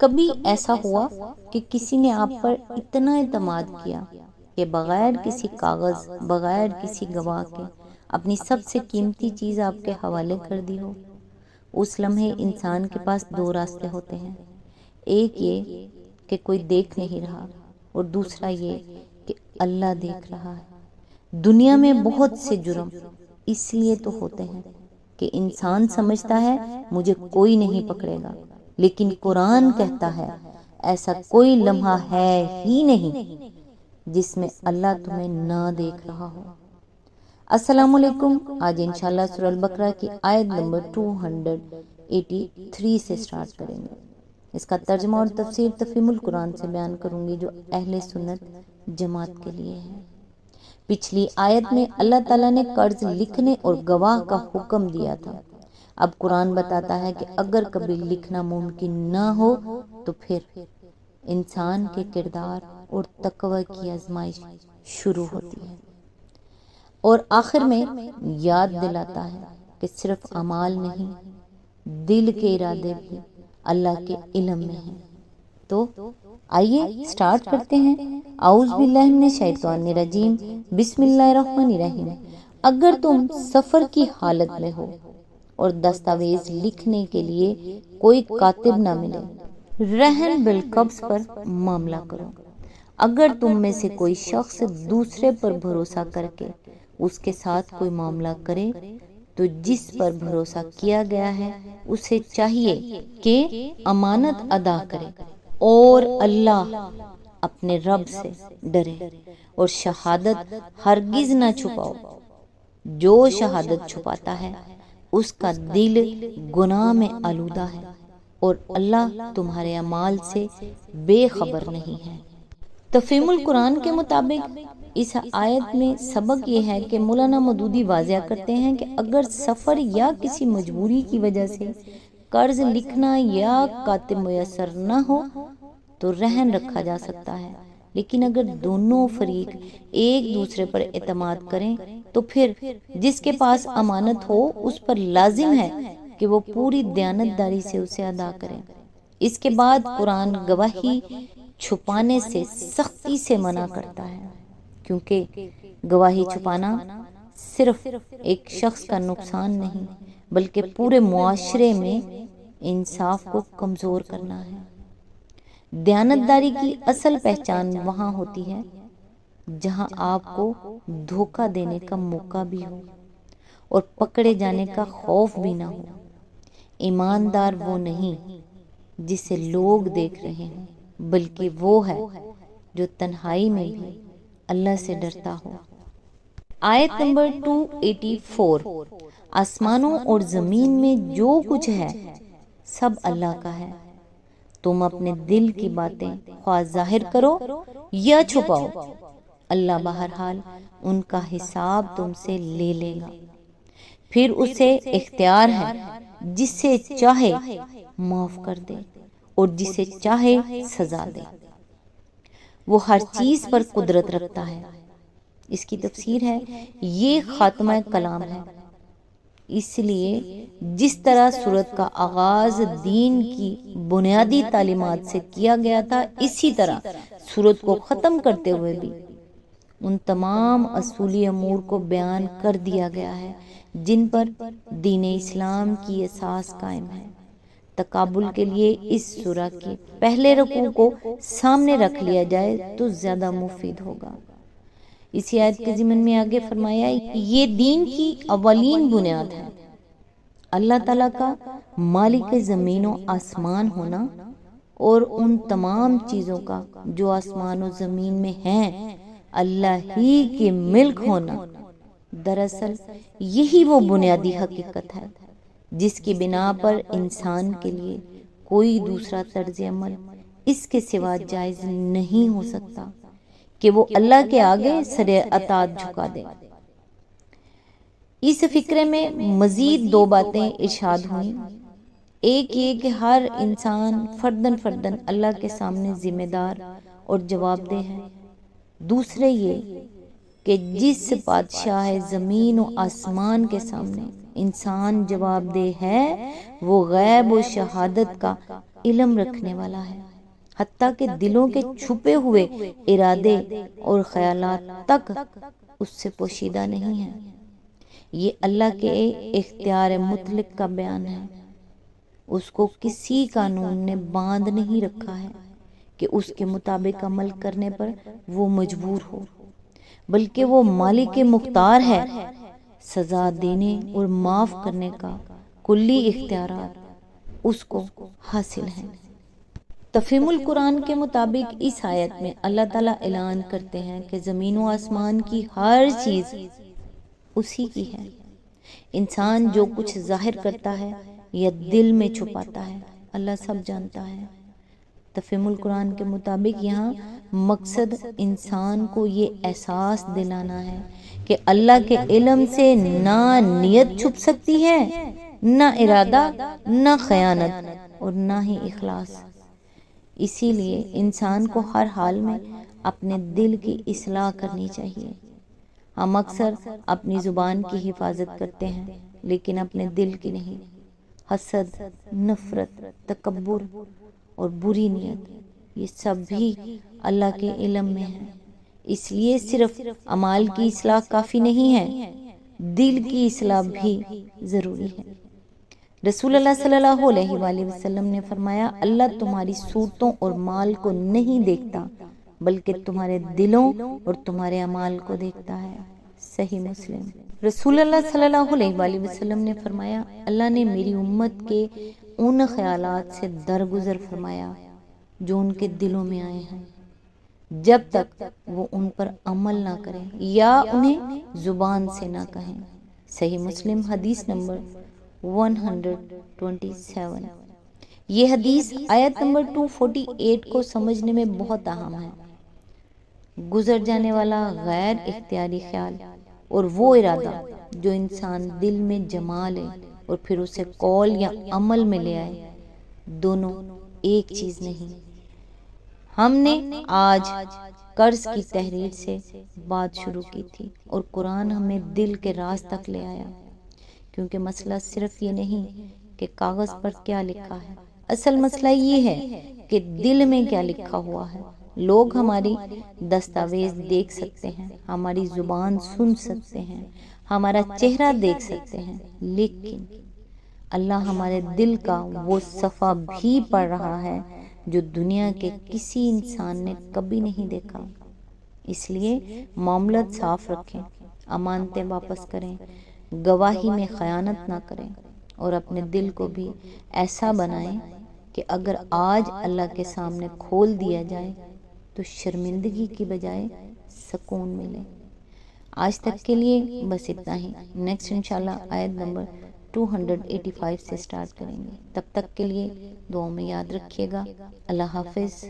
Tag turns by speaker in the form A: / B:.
A: کبھی ایسا ہوا کہ کسی نے آپ پر اتنا اعتماد کیا کہ بغیر کسی کاغذ، بغیر کسی گواہ کے اپنی سب سے قیمتی چیز آپ کے حوالے کر دی ہو؟ اس لمحے انسان کے پاس دو راستے ہوتے ہیں، ایک یہ کہ کوئی دیکھ نہیں رہا، اور دوسرا یہ کہ اللہ دیکھ رہا ہے۔ دنیا میں بہت سے جرم اس لیے تو ہوتے ہیں کہ انسان سمجھتا ہے مجھے کوئی نہیں پکڑے گا، لیکن قرآن کہتا ہے ایسا کوئی لمحہ ہے ہی نہیں جس میں اللہ تمہیں نہ دیکھ رہا ہو۔ السلام علیکم۔ آج انشاءاللہ سورہ البقرہ کی آیت نمبر 283 سے سٹارٹ کریں گے۔ اس کا ترجمہ اور تفسیر تفہیم القرآن سے بیان کروں گی جو اہل سنت جماعت کے لیے ہے۔ پچھلی آیت میں اللہ تعالیٰ نے قرض لکھنے اور گواہ کا حکم دیا تھا۔ اب قرآن بتاتا ہے کہ اگر کبھی لکھنا ممکن نہ ہو تو پھر انسان کے کردار اور تقوی کی آزمائش شروع ہوتی ہے، اور آخر میں یاد دلاتا ہے کہ صرف اعمال نہیں، دل کے ارادے بھی اللہ کے علم میں ہیں۔ تو آئیے سٹارٹ کرتے ہیں۔ اعوذ باللہ من الشیطان الرجیم، بسم اللہ الرحمن الرحیم۔ اگر تم سفر کی حالت میں ہو اور دستاویز لکھنے کے لیے کوئی کاتب نہ ملے، رہن بالقبض پر معاملہ کرو۔ اگر تم میں سے کوئی شخص دوسرے پر بھروسہ کر کے اس کے ساتھ کوئی معاملہ کرے تو جس پر بھروسہ کیا گیا ہے اسے چاہیے کہ امانت ادا کرے اور اللہ اپنے رب سے ڈرے، اور شہادت ہرگز نہ چھپاؤ۔ جو شہادت چھپاتا ہے اس کا دل گناہ میں آلودہ ہے، اور اللہ تمہارے اعمال سے بے خبر نہیں ہے۔ تفہیم القرآن کے مطابق اس آیت میں سبق یہ ہے کہ مولانا مودودی واضح کرتے ہیں کہ اگر سفر یا کسی مجبوری کی وجہ سے قرض لکھنا یا کاتب میسر نہ ہو تو رہن رکھا جا سکتا ہے، لیکن اگر دونوں فریق ایک دوسرے پر اعتماد کریں تو پھر جس کے پاس امانت ہو اس پر لازم ہے کہ وہ پوری دیانتداری سے اسے ادا کرے۔ اس کے بعد قرآن گواہی چھپانے سے سختی سے منع کرتا ہے، کیونکہ گواہی چھپانا صرف ایک شخص کا نقصان نہیں بلکہ پورے معاشرے میں انصاف کو کمزور کرنا ہے۔ دیانتداری کی اصل پہچان وہاں ہوتی ہے جہاں آپ کو دھوکہ دینے کا موقع بھی ہو اور پکڑے جانے کا خوف بھی نہ ہو۔ ایماندار وہ نہیں جسے لوگ دیکھ رہے ہیں، بلکہ وہ ہے جو تنہائی میں بھی اللہ سے ڈرتا ہو۔ آیت نمبر 284۔ آسمانوں اور زمین میں جو کچھ ہے سب اللہ کا ہے۔ تم اپنے دل کی باتیں خواہ ظاہر کرو یا چھپاؤ، اللہ بہرحال ان کا حساب تم سے لے لے گا۔ پھر اسے اختیار ہے جسے چاہے معاف کر دے اور جسے چاہے سزا دے۔ وہ ہر چیز پر قدرت رکھتا ہے۔ اس کی تفسیر ہے یہ خاتمہ کلام ہے، اس لیے جس طرح سورت کا آغاز دین کی بنیادی تعلیمات سے کیا گیا تھا، اسی طرح سورت کو ختم کرتے ہوئے بھی ان تمام اصولی امور کو بیان کر دیا گیا ہے جن پر دین اسلام کی اساس قائم ہے۔ تقابل کے لیے اس سورہ کے پہلے رکوع کو سامنے رکھ لیا جائے تو زیادہ مفید ہوگا۔ اسی آیت کے ضمن میں آگے فرمایا یہ دین کی اولین بنیاد ہے۔ اللہ تعالیٰ کا مالک زمین و آسمان ہونا اور ان تمام چیزوں کا جو آسمان و زمین میں ہیں اللہ ہی کے ملک ہونا، دراصل یہی وہ بنیادی حقیقت ہے جس کی بنا پر انسان کے لیے کوئی دوسرا طرز عمل اس کے سوا جائز نہیں ہو سکتا کہ وہ اللہ کے آگے سر اطاعت جھکا دے۔ اس فقرے میں مزید دو باتیں ارشاد ہوئیں۔ ایک یہ کہ ہر انسان فرداً فرداً اللہ کے سامنے ذمہ دار اور جواب دہ ہے۔ دوسرے یہ کہ جس بادشاہ زمین و آسمان کے سامنے انسان جواب دہ ہے وہ غیب و شہادت کا علم رکھنے والا ہے، حتیٰ کہ دلوں کے چھپے ہوئے ارادے اور خیالات تک اس سے پوشیدہ نہیں ہیں۔ یہ اللہ کے اختیار مطلق کا بیان ہے۔ اس کو کسی قانون نے باندھ نہیں رکھا ہے کہ اس کے مطابق عمل کرنے پر وہ مجبور ہو، بلکہ وہ مالک مختار ہے، سزا دینے اور معاف کرنے کا کلی اختیارات اس کو حاصل ہیں۔ تفہیم القرآن کے مطابق اس آیت میں اللہ تعالیٰ اعلان کرتے ہیں کہ زمین و آسمان کی ہر چیز اسی کی ہے۔ انسان جو کچھ ظاہر کرتا ہے یا دل میں چھپاتا ہے، اللہ سب جانتا ہے۔ تفہیم القرآن کے مطابق یہاں مقصد انسان کو یہ احساس دلانا ہے کہ اللہ کے علم سے نہ نیت چھپ سکتی ہے، نہ ارادہ، نہ خیانت اور نہ ہی اخلاص۔ اسی لیے انسان کو ہر حال میں اپنے دل کی اصلاح کرنی چاہیے۔ ہم اکثر اپنی زبان کی حفاظت کرتے ہیں لیکن اپنے دل کی نہیں۔ حسد، نفرت، تکبر اور بری نیت، یہ سب بھی اللہ کے علم میں ہے۔ اس لیے صرف اعمال کی اصلاح کافی نہیں ہے، دل کی اصلاح بھی ضروری ہے۔ رسول اللہ صلی اللہ علیہ وآلہ وسلم نے فرمایا، اللہ تمہاری صورتوں اور مال کو نہیں دیکھتا بلکہ تمہارے دلوں اور تمہارے اعمال کو دیکھتا ہے۔ صحیح مسلم۔ رسول اللہ صلی اللہ علیہ وآلہ وسلم نے فرمایا، اللہ نے میری امت کے ان خیالات سے درگزر فرمایا جو ان کے دلوں میں آئے ہیں، جب تک وہ ان پر عمل نہ کریں یا انہیں زبان سے نہ کہیں۔ صحیح مسلم حدیث نمبر 127۔ یہ حدیث آیت نمبر 248 کو سمجھنے میں بہت اہم ہے۔ گزر جانے والا غیر اختیاری خیال اور وہ ارادہ جو انسان دل میں جما لے اور پھر اسے قول یا عمل میں لے آئے، دونوں ایک چیز نہیں۔ ہم نے آج قرض کی تحریر سے بات شروع کی تھی اور قرآن ہمیں دل کے راز تک لے آیا، کیونکہ مسئلہ صرف یہ نہیں کہ کاغذ پر کیا لکھا ہے، اصل مسئلہ یہ ہے کہ دل میں کیا لکھا ہوا ہے۔ لوگ ہماری دستاویز دیکھ سکتے ہیں، ہماری زبان سن سکتے ہیں، ہمارا چہرہ دیکھ سکتے ہیں، لیکن اللہ ہمارے دل کا وہ صفحہ بھی پڑھ رہا ہے جو دنیا کے کسی انسان نے کبھی نہیں دیکھا۔ اس لیے معاملات صاف رکھیں، امانتیں واپس کریں، گواہی میں خیانت نہ کریں اور اپنے دل کو بھی ایسا بنائیں کہ اگر آج اللہ کے سامنے کھول دیا جائے تو شرمندگی کی بجائے سکون ملے۔ آج تک کے لیے بس اتنا ہی۔ نیکسٹ انشاءاللہ آیت نمبر 285 سے سٹارٹ کریں گے۔ تب تک کے لیے دعاؤں میں یاد رکھیے گا۔ اللہ حافظ۔